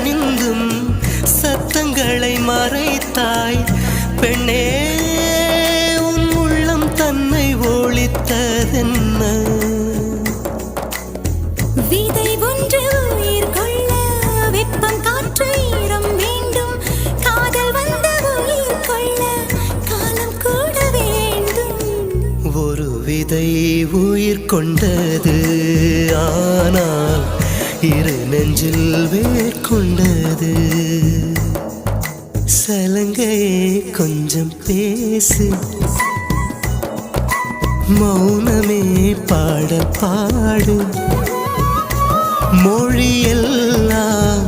அணிந்தும் சத்தங்களை மறைத்தாய் பெண்ணே, உன் உள்ளம் தன்னை ஒழித்ததென்ன? விதை ஒன்று உயிர் கொள்ள வெப்பம் காற்று ஈரம் வேண்டும். காதல் வந்த உயிர் கொள்ள காலம் கூட வேண்டும். ஒரு விதை உயிர் கொண்டது, ஆனால் இரு நெஞ்சில் வேர் கொண்டது. சலங்கையே கொஞ்சம் பேசு, மௌனமே பாட பாடு. மொழியெல்லாம்